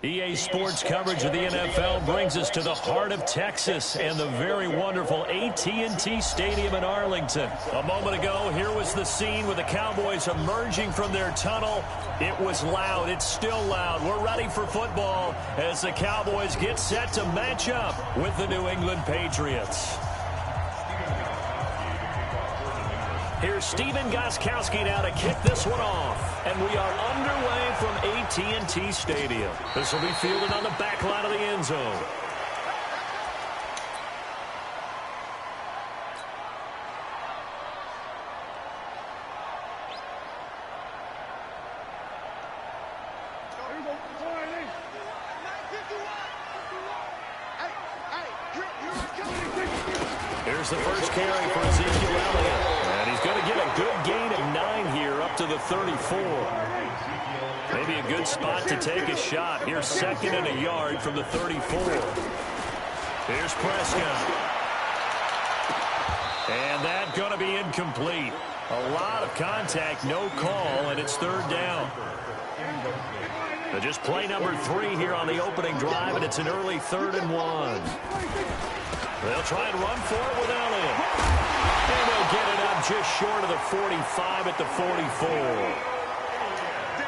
EA Sports coverage of the NFL brings us to the heart of Texas and the very wonderful AT&T Stadium in Arlington. A moment ago, here was the scene with the Cowboys emerging from their tunnel. It was loud. It's still loud. We're ready for football as the Cowboys get set to match up with the New England Patriots. Here's Steven Gostkowski now to kick this one off. And we are underway from AT&T Stadium. This will be fielded on the back line of the end zone. Here's the first carry for Ezekiel Elliott. And he's going to get a good gain of 9 here up to the 34. Maybe a good spot to take a shot. Here's 2nd and a yard from the 34. Here's Prescott. And that's going to be incomplete. A lot of contact, no call, and it's 3rd down. So just play number 3 here on the opening drive, and it's an early 3rd and 1. They'll try and run for it with Elliott. And they'll get it up just short of the 45 at the 44.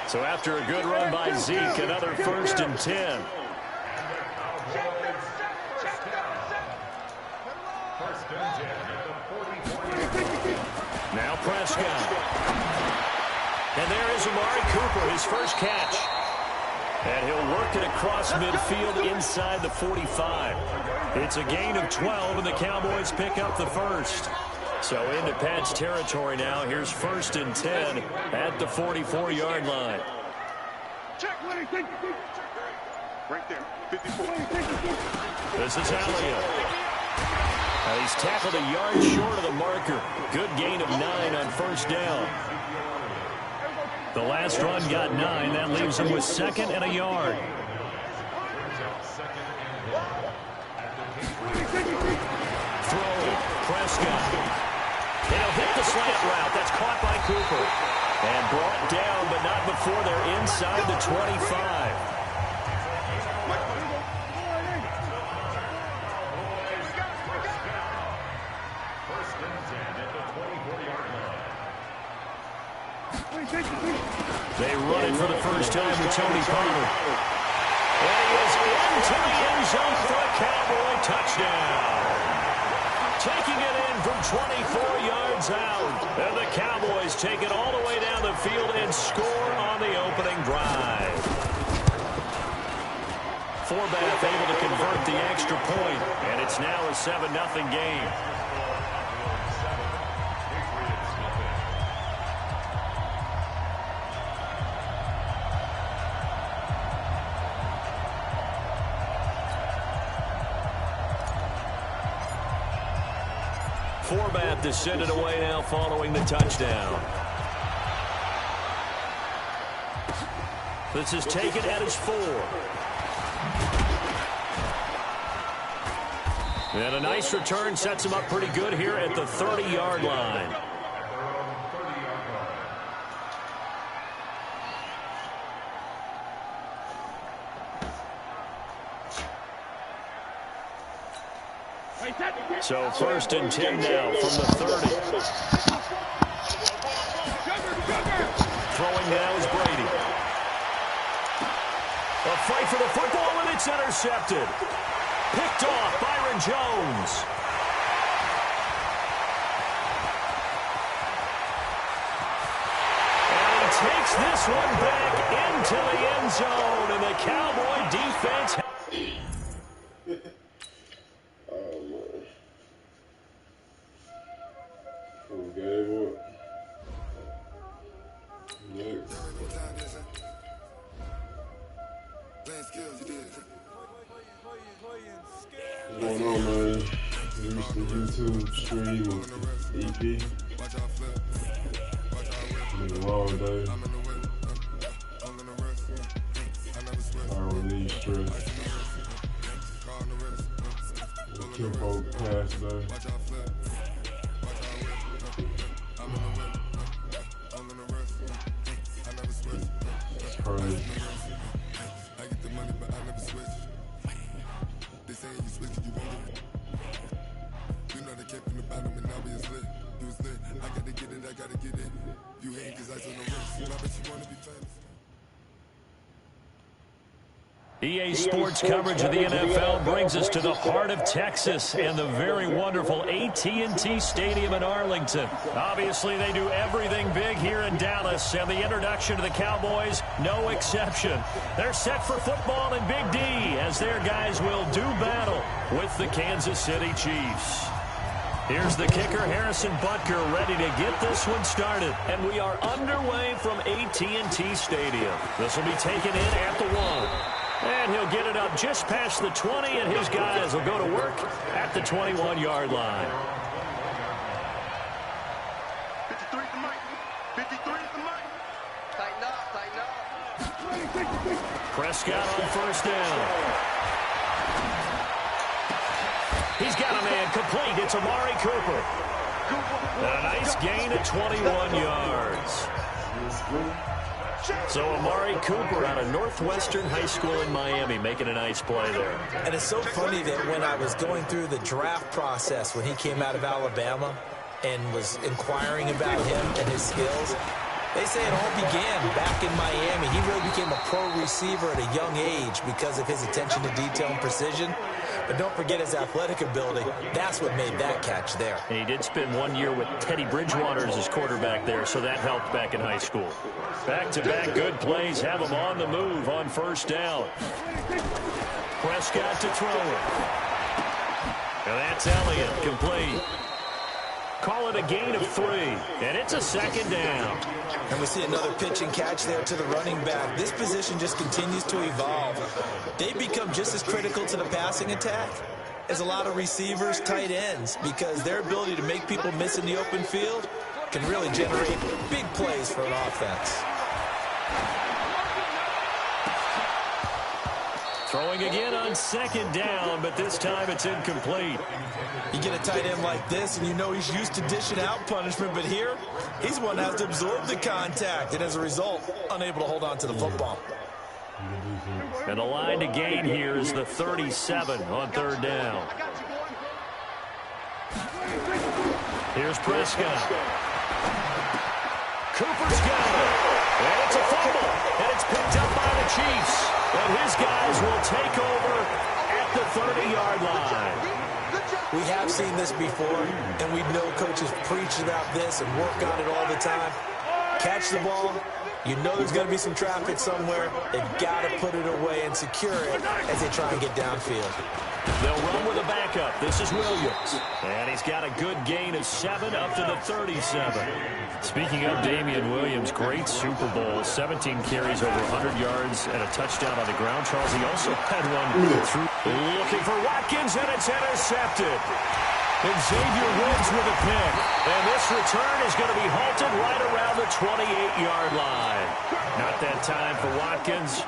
So after a good run by Zeke, another 1st and 10. Now Prescott. And there is Amari Cooper, his first catch. And he'll work it across midfield inside the 45. It's a gain of 12, and the Cowboys pick up the first. So into Pat's territory now. Here's 1st and 10 at the 44-yard line. Right there, 54. This is Elliott. He's tackled a yard short of the marker. Good gain of 9 on 1st down. The last run got 9. That leaves him with 2nd and a yard. Throw, Prescott. And he'll hit the slant route. That's caught by Cooper. And brought down, but not before they're inside the 25. They run it for the first time with Tony Pollard. And he is into the end zone for a Cowboy touchdown. Taking it in from 24 yards out. And the Cowboys take it all the way down the field and score on the opening drive. Forbath able to convert the extra point, and it's now a 7-0 game. Forbath is sent it away now following the touchdown. This is taken at his 4. And a nice return sets him up pretty good here at the 30-yard line. So 1st and 10 now from the 30. Throwing now is Brady. A fight for the football, and it's intercepted. Picked off Byron Jones. And he takes this one back into the end zone, and the Cowboy defense. What's going on, man? Reached the YouTube stream of EP. It's been a long day. I relieve stress. Tempo pass day. It's crazy. EA Sports coverage of the NFL brings us to the heart of Texas and the very wonderful AT&T Stadium in Arlington. Obviously, they do everything big here in Dallas, and the introduction to the Cowboys, no exception. They're set for football in Big D as their guys will do battle with the Kansas City Chiefs. Here's the kicker, Harrison Butker, ready to get this one started. And we are underway from AT&T Stadium. This will be taken in at the 1. And he'll get it up just past the 20, and his guys will go to work at the 21-yard line. 53 is the mic. 53 is the mic. Tighten up, tighten up. Prescott on first down. He's got a man complete. It's Amari Cooper. A nice gain at 21 yards. So Amari Cooper out of Northwestern High School in Miami making a nice play there. And it's so funny that when I was going through the draft process when he came out of Alabama and was inquiring about him and his skills, they say it all began back in Miami. He really became a pro receiver at a young age because of his attention to detail and precision. But don't forget his athletic ability. That's what made that catch there. And he did spend 1 year with Teddy Bridgewater as his quarterback there, so that helped back in high school. Back-to-back good plays have him on the move on first down. Prescott to throw it. And that's Elliott, complete. Call it a gain of 3, and it's a second down. And we see another pitch and catch there to the running back. This position just continues to evolve. They become just as critical to the passing attack as a lot of receivers, tight ends, because their ability to make people miss in the open field can really generate big plays for an offense. Throwing again on second down, but this time it's incomplete. You get a tight end like this, and you know he's used to dishing out punishment, but here, he's one that has to absorb the contact, and as a result, unable to hold on to the football. And the line to gain here is the 37 on third down. Here's Prescott. Cooper's got it. And it's a fumble. And it's picked up by the Chiefs. And his guys will take over at the 30-yard line. We have seen this before, and we know coaches preach about this and work on it all the time. Catch the ball. You know there's going to be some traffic somewhere. They've got to put it away and secure it as they try and get downfield. They'll run with a backup. This is Williams. And he's got a good gain of 7 up to the 37. Speaking of Damian Williams, great Super Bowl. 17 carries over 100 yards and a touchdown on the ground. Charles, he also had one through. Looking for Watkins, and it's intercepted. And Xavier Woods with a pick. And this return is going to be halted right around the 28-yard line. Not that time for Watkins.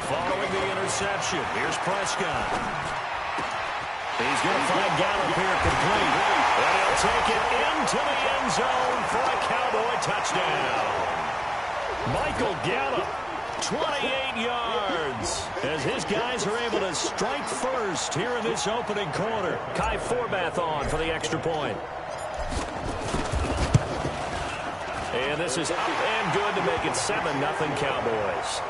Following the interception, here's Prescott. He's going to find Gallup here complete. And he'll take it into the end zone for a Cowboy touchdown. Michael Gallup, 28 yards, as his guys are able to strike first here in this opening quarter. Kai Forbath on for the extra point. And this is up and good to make it 7-0 Cowboys.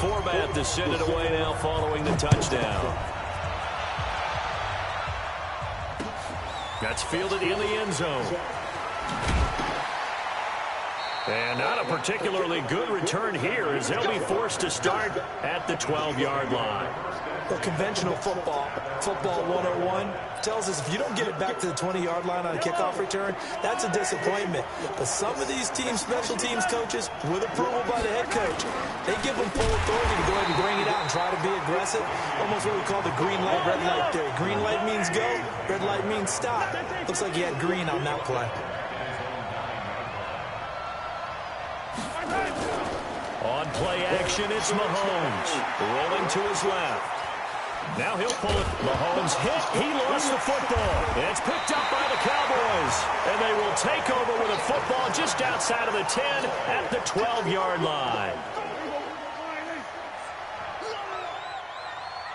Forbath to send it away now following the touchdown. That's fielded in the end zone. And not a particularly good return here as they'll be forced to start at the 12-yard line. Well, conventional football 101, tells us if you don't get it back to the 20-yard line on a kickoff return, that's a disappointment. But some of these teams, special teams coaches, with approval by the head coach, they give them full authority to go ahead and bring it out and try to be aggressive. Almost what we call the green light, red light theory. Green light means go, red light means stop. Looks like he had green on that play. On play action, it's Mahomes. Rolling to his left. Now he'll pull it. Mahomes hit. He lost the football. And it's picked up by the Cowboys. And they will take over football just outside of the 10 at the 12-yard line.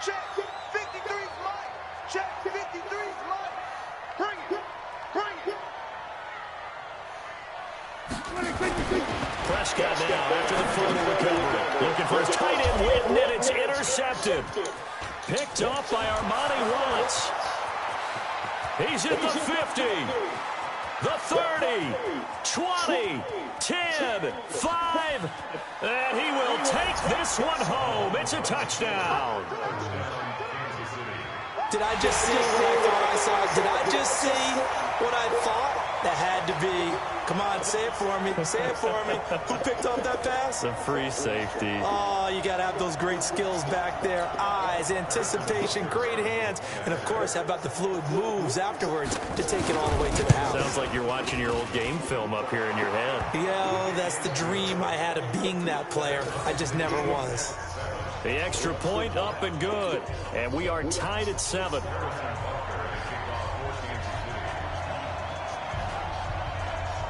Check. 53's mine. Check. 53's mine. Bring it. Bring it. Prescott now after the fumble recovery. Looking for his tight end Witten, and it's intercepted. Picked off by Armani Watts. He's at the 50, the 30, 20, 10, 5, and he will take this one home. It's a touchdown. Did I just see what I thought I saw? Did I just see what I thought? That had to be. Come on, say it for me. Say it for me. Who picked up that pass? The free safety. Oh, you got to have those great skills back there. Eyes, anticipation, great hands. And, of course, how about the fluid moves afterwards to take it all the way to the house? Sounds like you're watching your old game film up here in your head. Yeah, that's the dream I had of being that player. I just never was. The extra point up and good. And we are tied at 7.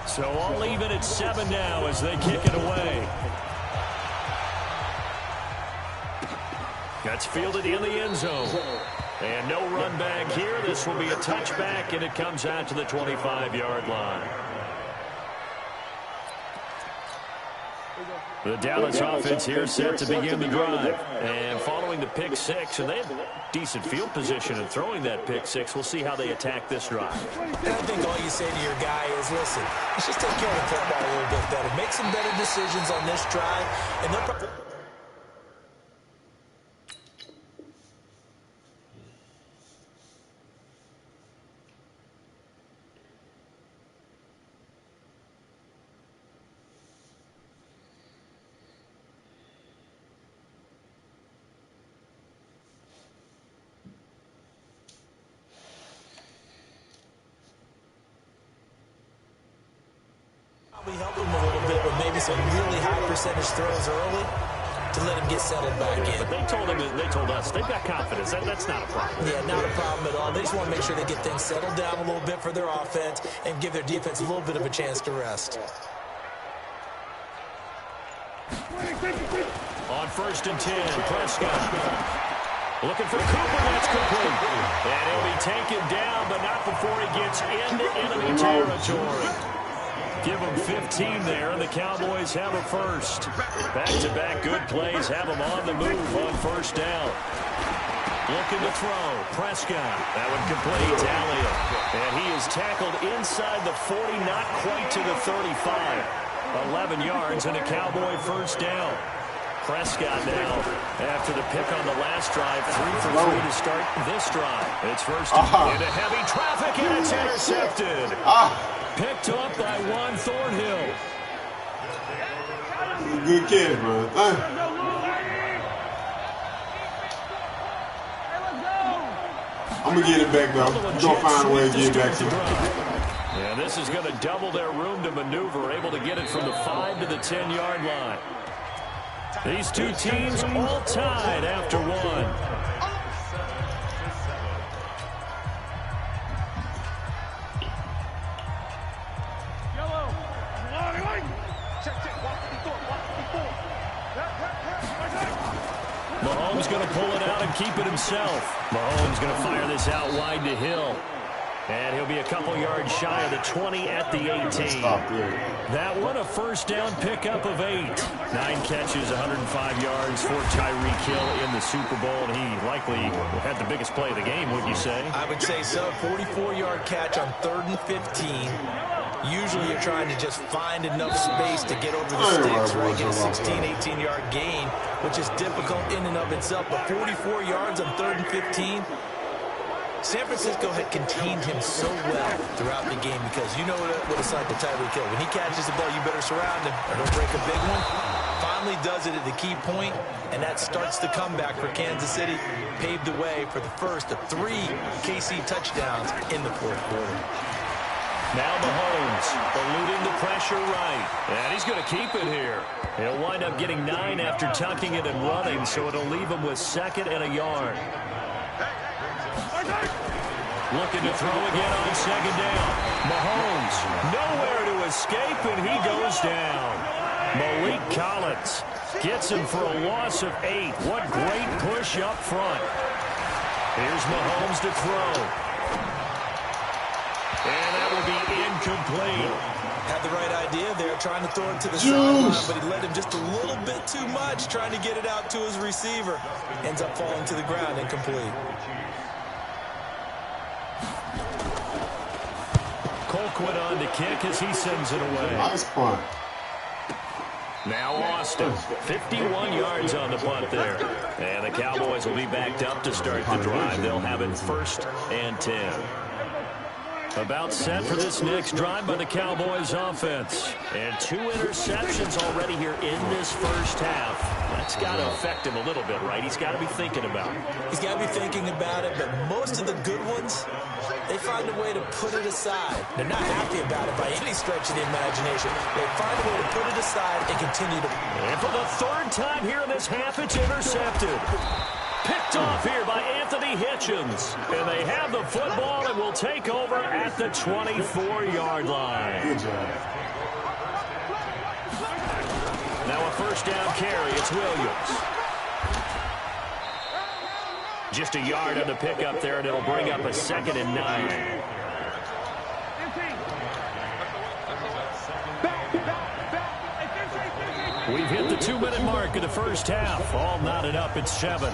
So all even at 7 now as they kick it away. That's fielded in the end zone. And no run back here. This will be a touchback, and it comes out to the 25-yard line. The Dallas offense here set to begin the drive. And following the pick 6, and they have decent field position in throwing that pick 6. We'll see how they attack this drive. And I think all you say to your guy is, listen, let's just take care of the football a little bit better. Make some better decisions on this drive. And they'll probably... help him a little bit with maybe some really high percentage throws early to let him get settled back in. But they told us they've got confidence. That's not a problem. Yeah, not a problem at all. They just want to make sure they get things settled down a little bit for their offense and give their defense a little bit of a chance to rest. On 1st and 10, Prescott. Looking for Cooper, that's complete. And he'll be taken down, but not before he gets into enemy territory. Give them 15 there, and the Cowboys have a first. Back-to-back good plays have them on the move on 1st down. Looking to throw. Prescott. That one complete. Elliott. And he is tackled inside the 40, not quite to the 35. 11 yards and a Cowboy 1st down. Prescott now, after the pick on the last drive, 3 for 3 to start this drive. It's 1st into heavy traffic, and it's intercepted. Picked up by Juan Thornhill. Good catch, bro. I'm going to get it back, though. We're going to find a way to get it back to him. Yeah, this is going to double their room to maneuver, able to get it from the 5 to the 10-yard line. These two teams all tied after 1. Mahomes going to pull it out and keep it himself. Mahomes going to fire this out wide to Hill. And he'll be a couple yards shy of the 20 at the 18. That one a 1st down pickup of 8. 9 catches, 105 yards for Tyreek Hill in the Super Bowl. And he likely had the biggest play of the game, wouldn't you say? I would say so. 44-yard catch on 3rd and 15. Usually you're trying to just find enough space to get over the sticks, right? Get a 16, 18-yard gain, which is difficult in and of itself. But 44 yards on 3rd and 15. San Francisco had contained him so well throughout the game because you know what it's like with Tyreek Hill. When he catches the ball, you better surround him or he'll break a big one. Finally does it at the key point, and that starts the comeback for Kansas City. Paved the way for the first of 3 KC touchdowns in the 4th quarter. Now Mahomes eluding the pressure right. And he's going to keep it here. He'll wind up getting 9 after tucking it and running, so it'll leave him with 2nd and a yard. Looking to throw again on 2nd down. Mahomes nowhere to escape. and he goes down. Malik Collins gets him for a loss of 8. What great push up front. Here's Mahomes to throw. And that will be incomplete. Had the right idea there, trying to throw it to the sideline, but he led him just a little bit too much, trying to get it out to his receiver. Ends up falling to the ground, incomplete. Colquitt on to kick as he sends it away. Nice punt. Now Austin, 51 yards on the punt there. And the Cowboys will be backed up to start the drive. They'll have it 1st and 10. About set for this next drive by the Cowboys offense. And 2 interceptions already here in this first half. That's got to affect him a little bit, right? He's got to be thinking about it. He's got to be thinking about it, but most of the good ones, they find a way to put it aside. They're not happy about it by any stretch of the imagination. They find a way to put it aside and continue to... And for the 3rd time here in this half, it's intercepted. Picked off here by Anthony Hitchens. And they have the football and will take over at the 24-yard line. Good job. Now a 1st down carry. It's Williams. Just a yard on the pickup there, and it'll bring up a 2nd and 9. We've hit the 2-minute mark of the first half. All knotted up at 7.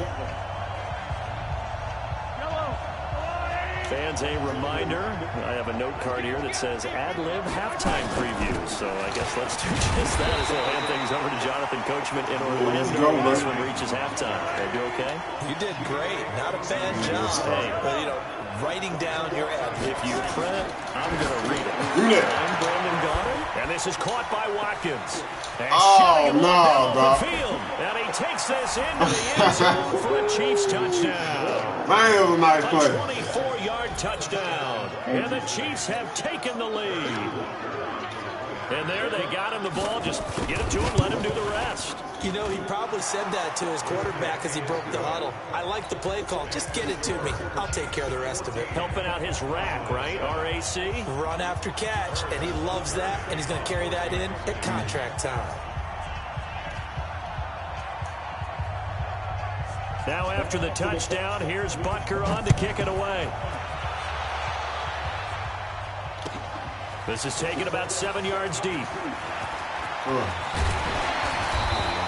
Fans, a reminder, I have a note card here that says ad-lib halftime preview. So I guess let's do just that as we'll hand things over to Jonathan Coachman in Orlando when this one reaches halftime. Are you okay? You did great. Not a bad job. Hey. But, you know, writing down your ad. If you print, I'm going to read it. I'm Brandon Goddard, and this is caught by Watkins. And Oh, no, dog. Field, and he takes this into the end zone for a Chiefs touchdown. Man, it was a nice play. A 24-yard touchdown, and the Chiefs have taken the lead. And there they got him the ball. Just get it to him, let him do the rest. You know, he probably said that to his quarterback as he broke the huddle. I like the play call. Just get it to me. I'll take care of the rest of it. Helping out his rack, right? R-A-C? Run after catch, and he loves that, and he's going to carry that in at contract time. Now after the touchdown, here's Butker on to kick it away. This is taken about 7 yards deep.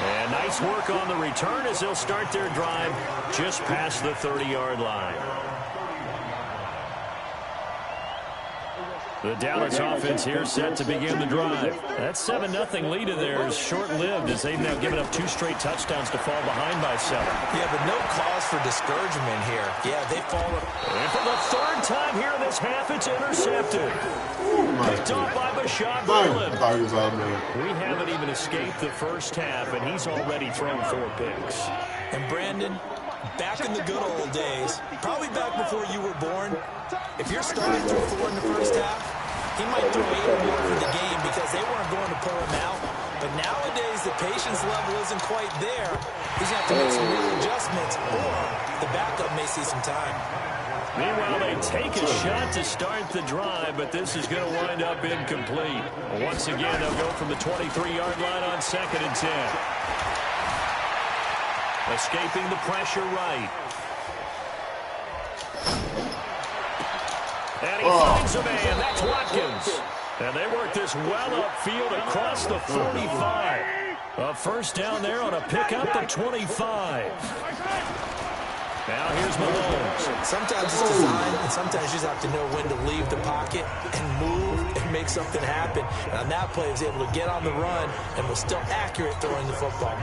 And nice work on the return as they'll start their drive just past the 30-yard line. The Dallas offense here set to begin the drive. That 7-0 lead of theirs short-lived as they've now given up 2 straight touchdowns to fall behind by 7. Yeah, but no cause for discouragement here. Yeah, they fall. And for the 3rd time here in this half, it's intercepted. Picked off by Bashad Breeland. I thought he was out there. We haven't even escaped the first half, and he's already thrown 4 picks. And Brandon, back in the good old days, probably back before you were born, if you're starting through 4 in the first half, he might throw 8 or more for the game because they weren't going to pull him out. But nowadays, the patience level isn't quite there. He's going to have to make some real adjustments, or the backup may see some time. Meanwhile, they take a shot to start the drive, but this is going to wind up incomplete. Once again, they'll go from the 23-yard line on 2nd and 10. Escaping the pressure right. And he finds a man. That's Watkins. And they work this well upfield across the 45. A 1st down there on a pickup at 25. Now here's Mahomes. Sometimes it's design, and sometimes you just have to know when to leave the pocket and move and make something happen. And on that play, he was able to get on the run and was still accurate throwing the football.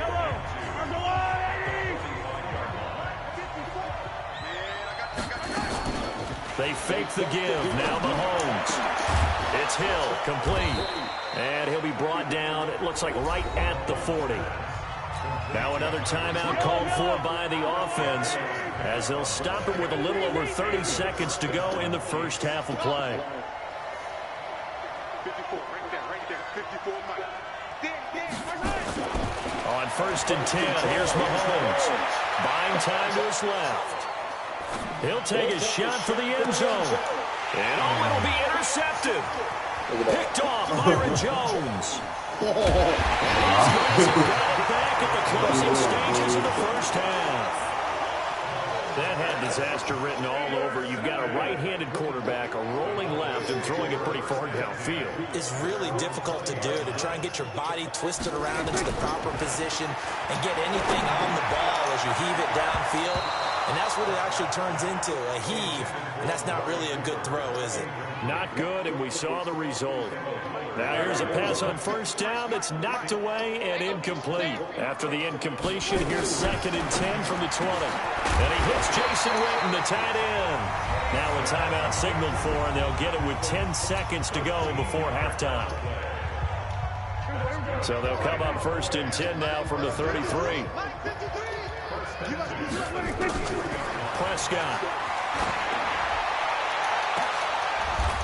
They fake the give. Now Mahomes. It's Hill, complete. And he'll be brought down, it looks like right at the 40. Now another timeout called for by the offense as they'll stop it with a little over 30 seconds to go in the first half of play. 54, right there, 54 Mike. On 1st and 10, here's Mahomes. Buying time to his left. He'll take a shot for the end zone. And it'll be intercepted. Picked off Byron Jones. He's back at the closing stages of the first half. That had disaster written all over. You've got a right-handed quarterback, a rolling left, and throwing it pretty far downfield. It's really difficult to do, to try and get your body twisted around into the proper position and get anything on the ball as you heave it downfield. And that's what it actually turns into, a heave. And that's not really a good throw, is it? Not good, and we saw the result. Now here's a pass on first down that's knocked away and incomplete. After the incompletion, here's 2nd and 10 from the 20. And he hits Jason Witten, the tight end. Now a timeout signaled for, and they'll get it with 10 seconds to go before halftime. So they'll come up 1st and 10 now from the 33. Prescott.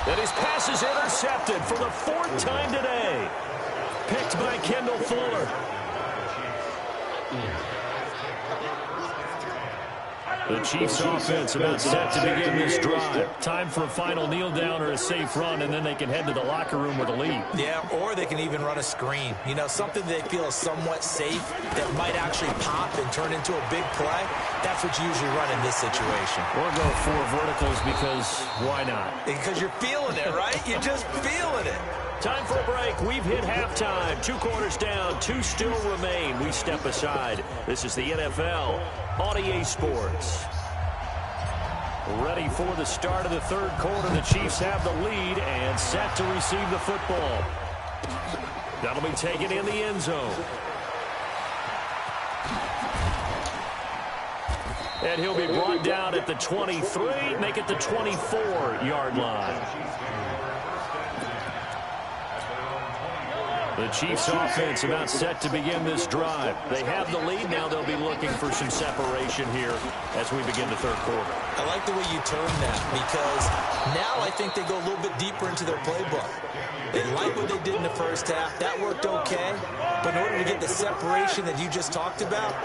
And his pass is intercepted for the 4th time today. Picked by Kendall Fuller. The Chiefs offense about set to begin this drive. Time for a final kneel down or a safe run, and then they can head to the locker room with a lead. Yeah, or they can even run a screen. You know, something they feel is somewhat safe that might actually pop and turn into a big play. That's what you usually run in this situation. Or go 4 verticals because why not? Because you're feeling it, right? You're just feeling it. Time for a break. We've hit halftime. 2 quarters down. 2 still remain. We step aside. This is the NFL on EA Sports. Ready for the start of the 3rd quarter. The Chiefs have the lead and set to receive the football. That'll be taken in the end zone. And he'll be brought down at the 23, make it the 24-yard line. The Chiefs offense about set to begin this drive. They have the lead. Now they'll be looking for some separation here as we begin the 3rd quarter. I like the way you turn that, because now I think they go a little bit deeper into their playbook. They like what they did in the first half. That worked okay. But in order to get the separation that you just talked about,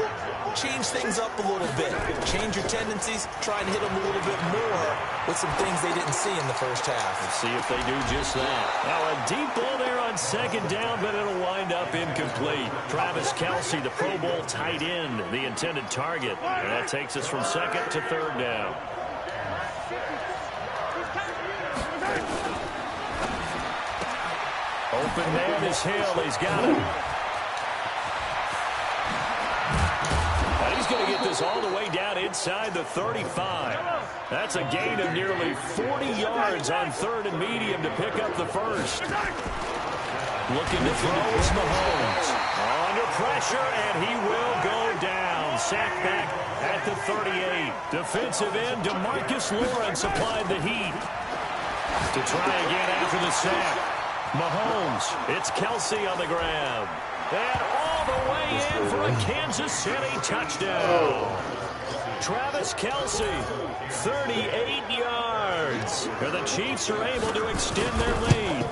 change things up a little bit. Change your tendencies. Try and hit them a little bit more with some things they didn't see in the first half. Let's see if they do just that. Now a deep ball there on 2nd down, but it'll wind up incomplete. Travis Kelce, the Pro Bowl tight end, the intended target. And that takes us from 2nd to 3rd down. Open man is Hill. He's got it. And he's going to get this all the way down inside the 35. That's a gain of nearly 40 yards on 3rd and medium to pick up the first. Looking to throw is Mahomes. Under pressure, and he will go down. Sacked back at the 38. Defensive end DeMarcus Lawrence applied the heat. To try again after the sack. Mahomes, it's Kelce on the ground. And all the way in for a Kansas City touchdown. Travis Kelce, 38 yards. And the Chiefs are able to extend their lead.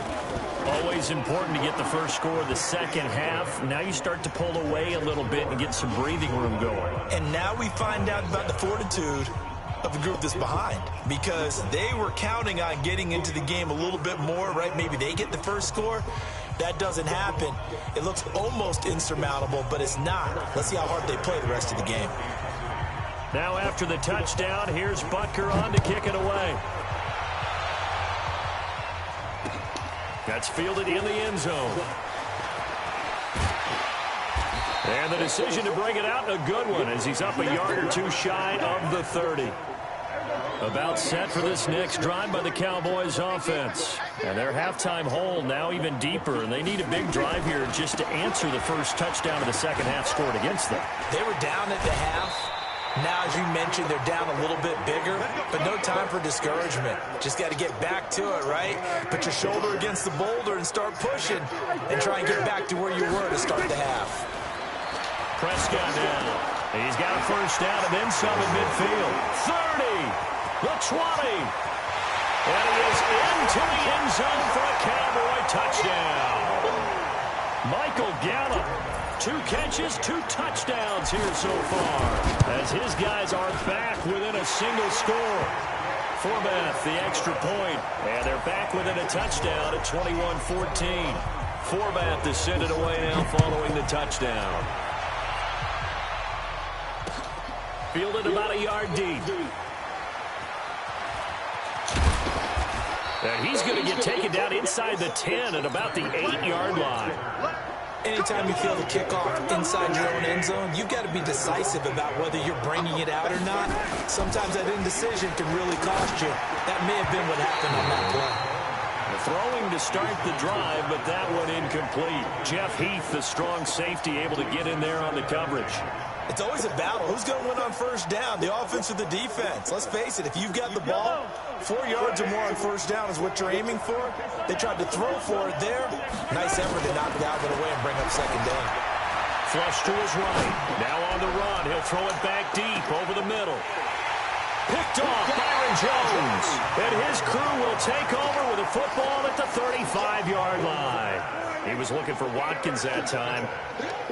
Always important to get the first score of the 2nd half. Now you start to pull away a little bit and get some breathing room going. And now we find out about the fortitude of the group that's behind, because they were counting on getting into the game a little bit more, right? Maybe they get the first score. That doesn't happen. It looks almost insurmountable, but it's not. Let's see how hard they play the rest of the game. Now after the touchdown, here's Butker on to kick it away. That's fielded in the end zone. And the decision to bring it out, a good one, as he's up a yard or 2 shy of the 30. About set for this next drive by the Cowboys offense. And their halftime hole now even deeper, and they need a big drive here just to answer the first touchdown of the 2nd half scored against them. They were down at the half. Now, as you mentioned, they're down a little bit bigger, but no time for discouragement. Just got to get back to it, right? Put your shoulder against the boulder and start pushing, and try and get back to where you were to start the half. Prescott down. He's got a first down and then some in midfield. 30, the 20. And he is into the end zone for a Cowboy touchdown. Michael Gallup. 2 catches, 2 touchdowns here so far, as his guys are back within a single score. Forbath, the extra point. And they're back within a touchdown at 21-14. Forbath is sent it away now following the touchdown. Fielded about a yard deep. And he's going to get taken down inside the 10 at about the 8-yard line. Anytime you feel the kickoff inside your own end zone, you've got to be decisive about whether you're bringing it out or not. Sometimes that indecision can really cost you. That may have been what happened on that play. Throwing to start the drive, but that one incomplete. Jeff Heath, the strong safety, able to get in there on the coverage. It's always a battle. Who's going to win on first down, the offense or the defense? Let's face it, if you've got the ball, 4 yards or more on first down is what you're aiming for. They tried to throw for it there. Nice effort to knock Dalvin away and bring up second down. Flush to his right. Now on the run. He'll throw it back deep over the middle. Picked off Byron Jones. And his crew will take over with a football at the 35-yard line. He was looking for Watkins that time.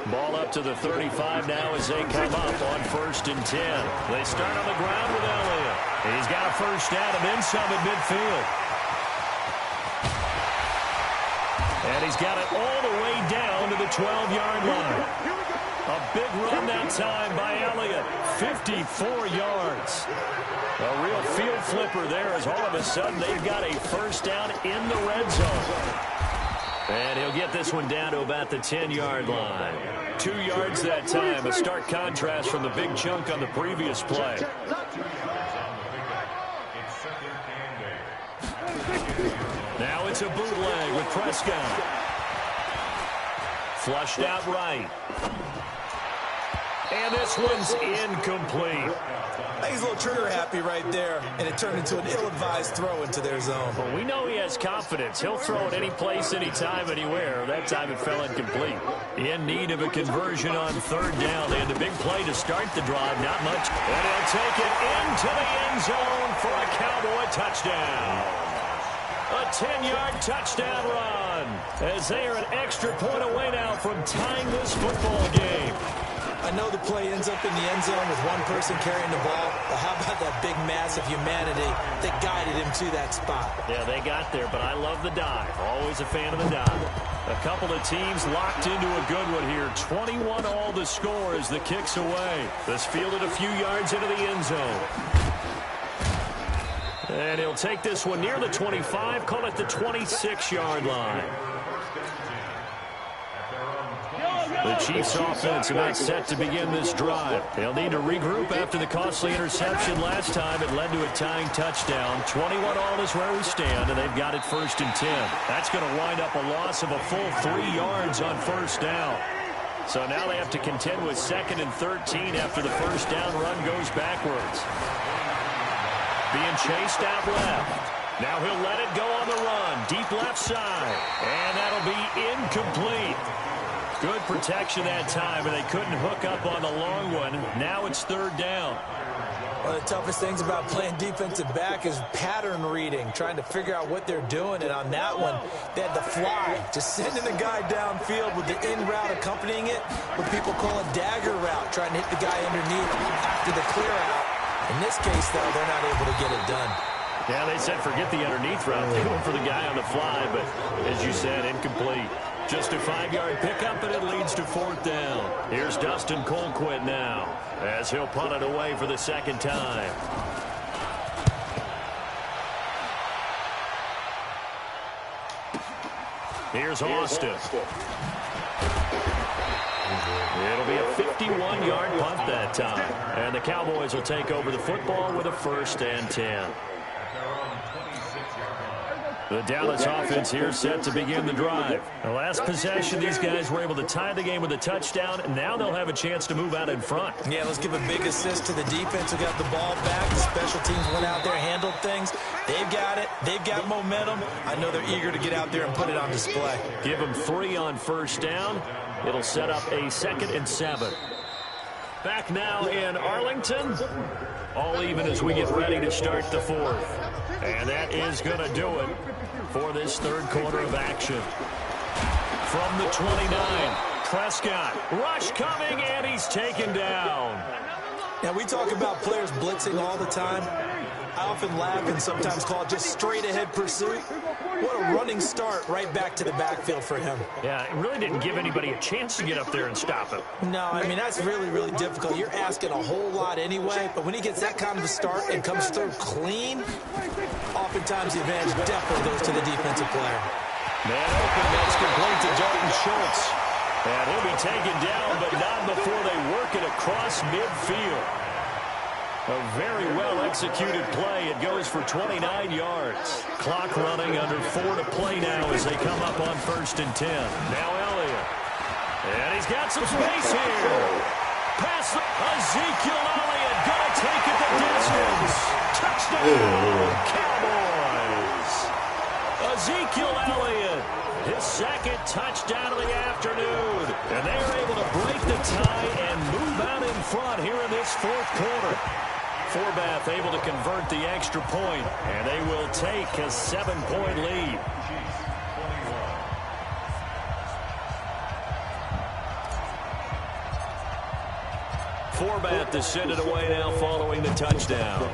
Ball up to the 35 now as they come up on 1st and 10. They start on the ground with Elliott. He's got a first down and then some at midfield. And he's got it all the way down to the 12-yard line. A big run that time by Elliott. 54 yards. A real field flipper there as all of a sudden they've got a first down in the red zone. And he'll get this one down to about the 10-yard line. 2 yards that time, a stark contrast from the big chunk on the previous play. Now it's a bootleg with Prescott. Flushed out right. And this one's incomplete. He's a little trigger happy right there, and it turned into an ill-advised throw into their zone. Well, we know he has confidence. He'll throw it any place, anytime, anywhere. That time it fell incomplete. In need of a conversion on 3rd down. They had the big play to start the drive, not much. And he'll take it into the end zone for a Cowboy touchdown. A 10-yard touchdown run as they are an extra point away now from tying this football game. I know the play ends up in the end zone with one person carrying the ball, but how about that big mass of humanity that guided him to that spot? Yeah, they got there, but I love the dive. Always a fan of the dive. A couple of teams locked into a good one here. 21 all the score as the kick's away. This fielded a few yards into the end zone. And he'll take this one near the 25, call it the 26-yard line. The Chiefs offense about set to begin this drive. They'll need to regroup after the costly interception last time. It led to a tying touchdown. 21 all is where we stand, and they've got it 1st and 10. That's going to wind up a loss of a full 3 yards on 1st down. So now they have to contend with 2nd and 13 after the first down run goes backwards. Being chased out left. Now he'll let it go on the run. Deep left side. And that'll be incomplete. Good protection that time, and they couldn't hook up on the long one. Now it's 3rd down. One of the toughest things about playing defensive back is pattern reading, trying to figure out what they're doing. And on that one, they had the fly, just sending the guy downfield with the in route accompanying it, what people call a dagger route, trying to hit the guy underneath after the clear out. In this case, though, they're not able to get it done. Yeah, they said forget the underneath route. They went for the guy on the fly, but as you said, incomplete. Just a 5-yard pickup, and it leads to 4th down. Here's Dustin Colquitt now as he'll punt it away for the 2nd time. Here's Austin. It'll be a 51-yard punt that time. And the Cowboys will take over the football with a 1st and 10. The Dallas offense here set to begin the drive. The last possession, these guys were able to tie the game with a touchdown, and now they'll have a chance to move out in front. Yeah, let's give a big assist to the defense who got the ball back. The special teams went out there, handled things. They've got it. They've got momentum. I know they're eager to get out there and put it on display. Give them 3 on 1st down. It'll set up a 2nd and 7. Back now in Arlington. All even as we get ready to start the 4th. And that is going to do it for this 3rd quarter of action. From the 29, Prescott. Rush coming, and he's taken down. Now, we talk about players blitzing all the time. I often laugh and sometimes call it just straight-ahead pursuit. What a running start right back to the backfield for him. Yeah, it really didn't give anybody a chance to get up there and stop him. No, I mean, that's really, really difficult. You're asking a whole lot anyway, but when he gets that kind of a start and comes through clean, oftentimes the advantage definitely goes to the defensive player. Man open, that's complete to Dalton Schultz. And he'll be taken down, but not before they work it across midfield. A very well-executed play. It goes for 29 yards. Clock running under 4 to play now as they come up on 1st and 10. Now Elliott. And he's got some space here. Pass Ezekiel Elliott. Gonna take it the distance. Touchdown, Cowboys. Ezekiel Elliott. His second touchdown of the afternoon. And they are able to break the tie and move out in front here in this 4th quarter. Forbath able to convert the extra point, and they will take a 7-point lead. Forbath to send it away now following the touchdown.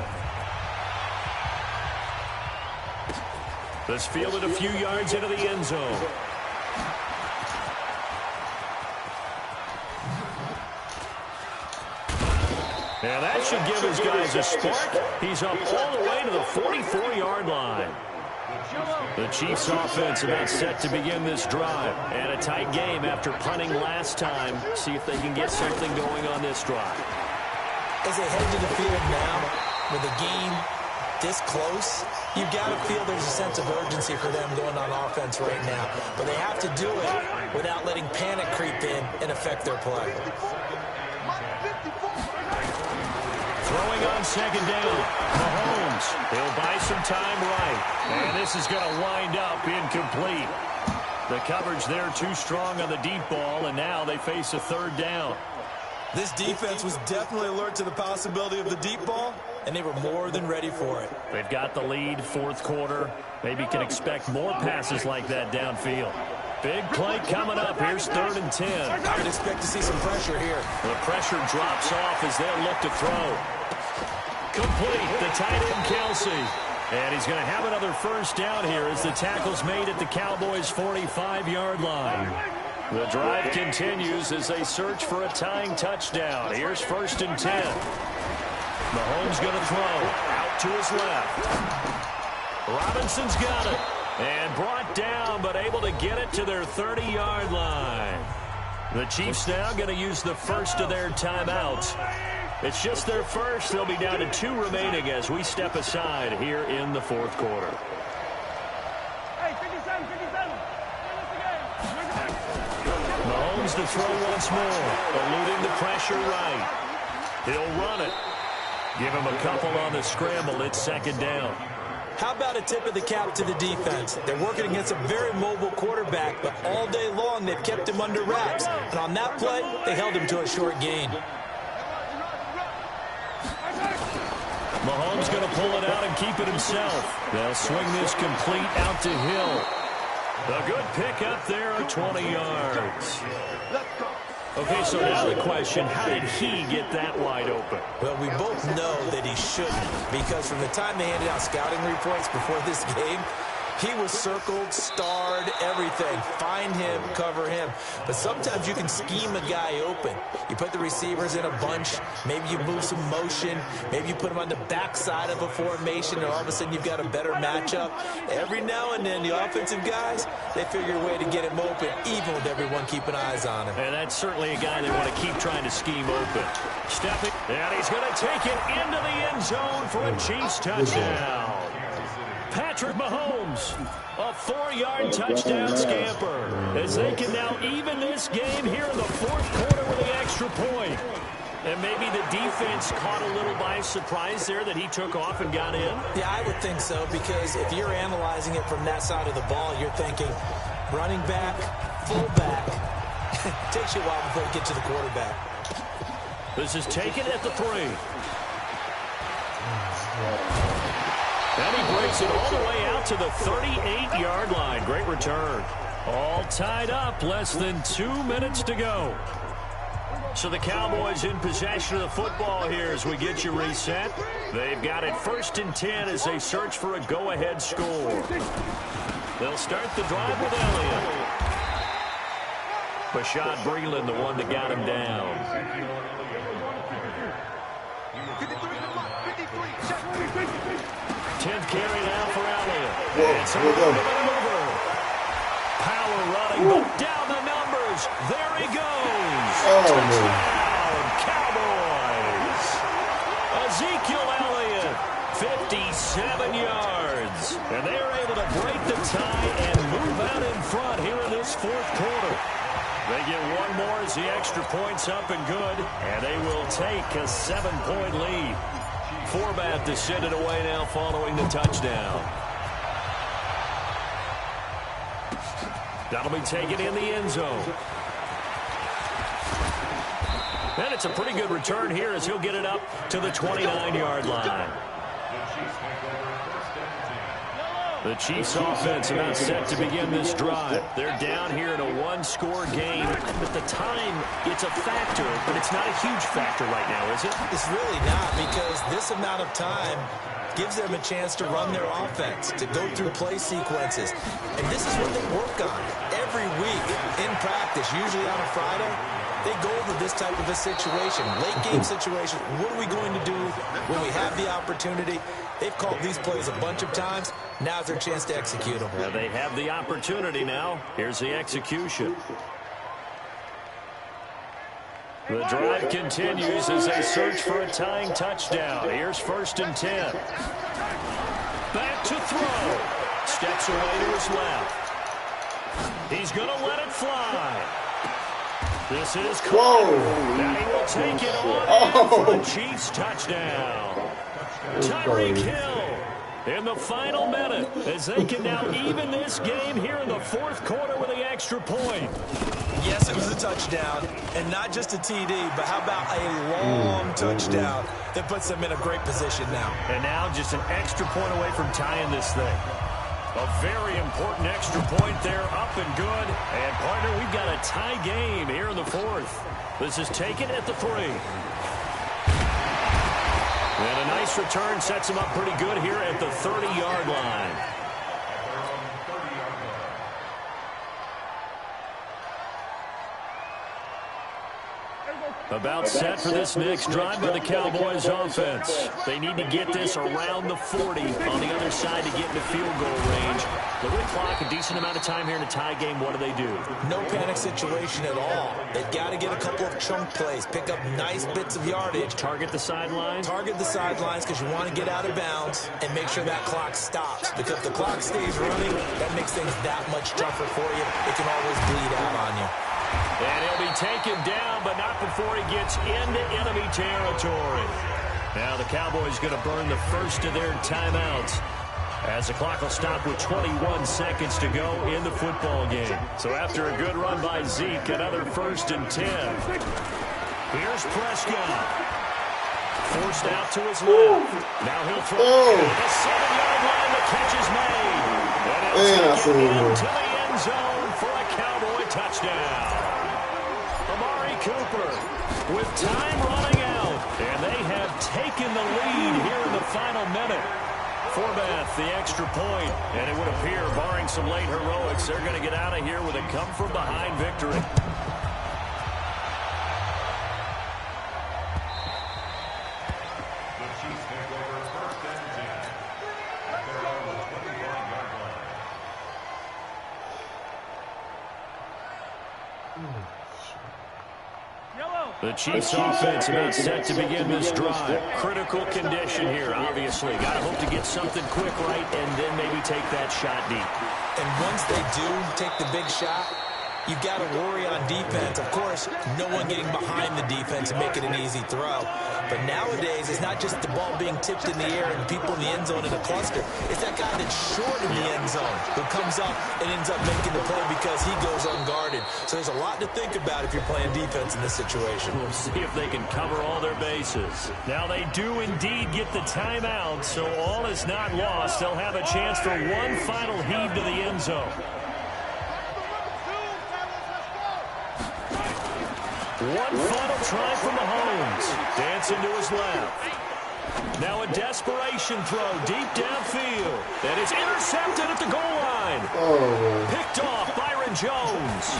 This fielded a few yards into the end zone. And that should give his guys a spark. He's up all the way to the 44-yard line. The Chiefs offense about set to begin this drive. And a tight game after punting last time. See if they can get something going on this drive. As they head to the field now, with the game this close, you've got to feel there's a sense of urgency for them going on offense right now. But they have to do it without letting panic creep in and affect their play. Throwing on 2nd down. Mahomes. He'll buy some time right. And this is going to wind up incomplete. The coverage there too strong on the deep ball, and now they face a 3rd down. This defense was definitely alert to the possibility of the deep ball, and they were more than ready for it. They've got the lead, 4th quarter. Maybe can expect more passes like that downfield. Big play coming up. Here's 3rd and 10. I would expect to see some pressure here. The pressure drops off as they'll look to throw. Complete. The tight end, Kelsey. And he's going to have another 1st down here as the tackle's made at the Cowboys' 45-yard line. The drive continues as they search for a tying touchdown. Here's 1st and 10. Mahomes going to throw. Out to his left. Robinson's got it. And brought down, but able to get it to their 30-yard line. The Chiefs now going to use the first of their timeouts. It's just their first. They'll be down to 2 remaining as we step aside here in the 4th quarter. Mahomes to throw once more, eluding the pressure right. He'll run it. Give him a couple on the scramble. It's 2nd down. How about a tip of the cap to the defense? They're working against a very mobile quarterback, but all day long they've kept him under wraps. And on that play, they held him to a short gain. Mahomes going to pull it out and keep it himself. They'll swing this complete out to Hill. A good pick up there, 20 yards. Okay, so now the question, how did he get that wide open? Well, we both know that he shouldn't, because from the time they handed out scouting reports before this game, he was circled, starred, everything. Find him, cover him. But sometimes you can scheme a guy open. You put the receivers in a bunch. Maybe you move some motion. Maybe you put them on the backside of a formation, and all of a sudden you've got a better matchup. Every now and then, the offensive guys, they figure a way to get him open, even with everyone keeping eyes on him. And that's certainly a guy they want to keep trying to scheme open. Stepping, and he's going to take it into the end zone for a Chiefs touchdown. Patrick Mahomes, a 4-yard touchdown scamper, as they can now even this game here in the 4th quarter with an extra point. And maybe the defense caught a little by surprise there that he took off and got in? Yeah, I would think so, because if you're analyzing it from that side of the ball, you're thinking running back, fullback. It takes you a while before you get to the quarterback. This is taken at the 3. And he breaks it all the way out to the 38-yard line. Great return. All tied up, less than 2 minutes to go. So the Cowboys in possession of the football here as we get you reset. They've got it 1st and 10 as they search for a go-ahead score. They'll start the drive with Elliott. Bashad Breeland, the one that got him down. 10th carry now for Elliott. It's over. Power running, but down the numbers. There he goes. Touchdown, Cowboys. Ezekiel Elliott, 57 yards. And they're able to break the tie and move out in front here in this 4th quarter. They get one more as the extra point's up and good, and they will take a 7-point lead. Forbath to send it away now following the touchdown. That'll be taken in the end zone. And it's a pretty good return here as he'll get it up to the 29-yard line. The Chiefs offense about set to begin this drive. They're down here in a 1-score game. But the time, it's a factor, but it's not a huge factor right now, is it? It's really not, because this amount of time gives them a chance to run their offense, to go through play sequences. And this is what they work on every week in practice, usually on a Friday. They go over this type of a situation, late game situation. What are we going to do when we have the opportunity? They've called these plays a bunch of times. Now's their chance to execute them. Well, they have the opportunity now. Here's the execution. The drive continues as they search for a tying touchdown. Here's 1st and 10. Back to throw. Steps away to his left. He's going to let it fly. This is caught. Now he will take it on for the Chiefs touchdown. Tyreek Hill in the final minute as they can now even this game here in the 4th quarter with the extra point. Yes, it was a touchdown, and not just a TD, but how about a long touchdown that puts them in a great position now. And now just an extra point away from tying this thing. A very important extra point there, up and good. And, partner, we've got a tie game here in the 4th. This is taken at the 3. And a nice return sets him up pretty good here at the 30-yard line. About set for this next drive by the Cowboys offense. They need to get this around the 40 on the other side to get into field goal range. The red clock, a decent amount of time here in a tie game. What do? No panic situation at all. They've got to get a couple of chunk plays, pick up nice bits of yardage. Target the sidelines? Target the sidelines because you want to get out of bounds and make sure that clock stops. Because if the clock stays running, that makes things that much tougher for you. It can always bleed out on you. And he'll be taken down, but not before he gets into enemy territory. Now the Cowboys going to burn the first of their timeouts as the clock will stop with 21 seconds to go in the football game. So after a good run by Zeke, another 1st and 10. Here's Prescott. Forced out to his left. Now he'll throw the 7-yard line. The catch is made. And he'll take it into the end zone for a Cowboy touchdown. Cooper with time running out, and they have taken the lead here in the final minute. Forbath, the extra point, and it would appear, barring some late heroics, they're going to get out of here with a come-from-behind victory. The Chiefs offense about set to begin this drive. Critical condition here, obviously. Got to hope to get something quick right and then maybe take that shot deep. And once they do take the big shot, you've got to worry on defense. Of course, no one getting behind the defense and making an easy throw. But nowadays, it's not just the ball being tipped in the air and people in the end zone in a cluster. It's that guy that's short in the end zone who comes up and ends up making the play because he goes unguarded. So there's a lot to think about if you're playing defense in this situation. We'll see if they can cover all their bases. Now they do indeed get the timeout, so all is not lost. They'll have a chance for one final heave to the end zone. One final try from Mahomes. Dancing to his left. Now a desperation throw deep downfield. And it's intercepted at the goal line. Oh, Picked off Byron Jones.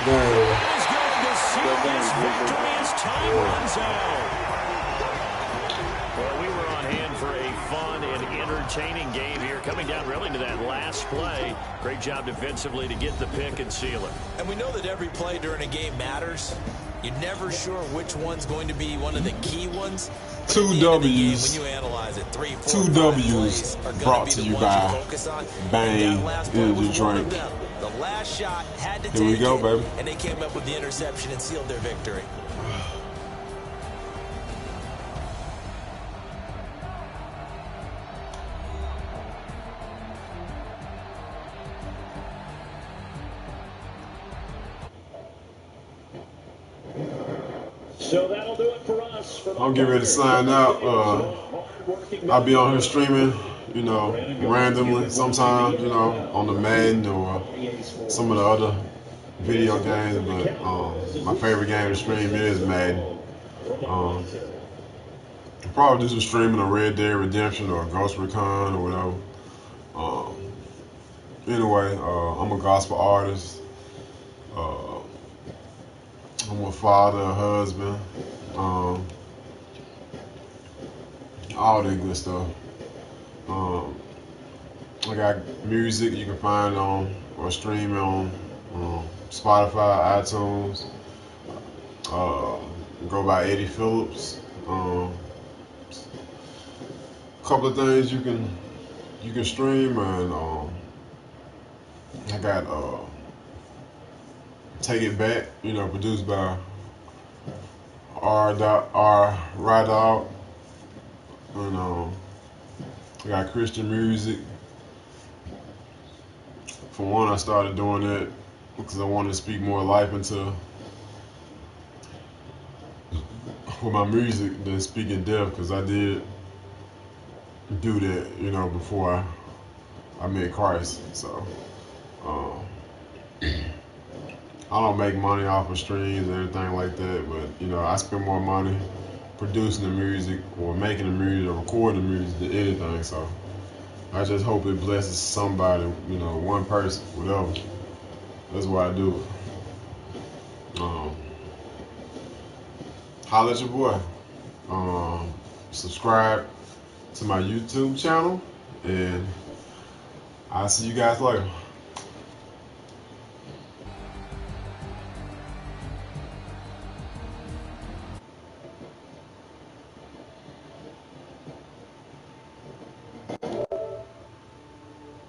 man. He's going to seal this victory as time runs out. Well, we were on hand for a fun and entertaining game here, coming down really to that last play. Great job defensively to get the pick and seal it. And we know that every play during a game matters. You're never sure which one's going to be one of the key ones. Two W's. When you analyze it, 3, 4, Two 5 W's brought to you by Bang Energy Drink. The last shot had to Here we go, baby. And they came up with the interception and sealed their victory. So that'll do it for us. I'm getting ready to sign out. I'll be on here streaming, you know, randomly sometimes, you know, on the Madden or some of the other video games. But my favorite game to stream is Madden. I'll probably do some streaming of Red Dead Redemption or Ghost Recon or whatever. Anyway, I'm a gospel artist. I'm a father, a husband, all that good stuff. I got music you can find on or stream on Spotify, iTunes. Go by Eddie Phillips. A couple of things you can stream, and I got Take It Back, you know, produced by R. Dog. And I got Christian music. For one, I started doing that because I wanted to speak more life into with my music than speaking death, because I did do that, you know, before I met Christ. So I don't make money off of streams or anything like that, but, you know, I spend more money producing the music or making the music or recording the music than anything. So I just hope it blesses somebody, you know, one person, whatever. That's why I do it. Holla at your boy. Subscribe to my YouTube channel, and I'll see you guys later.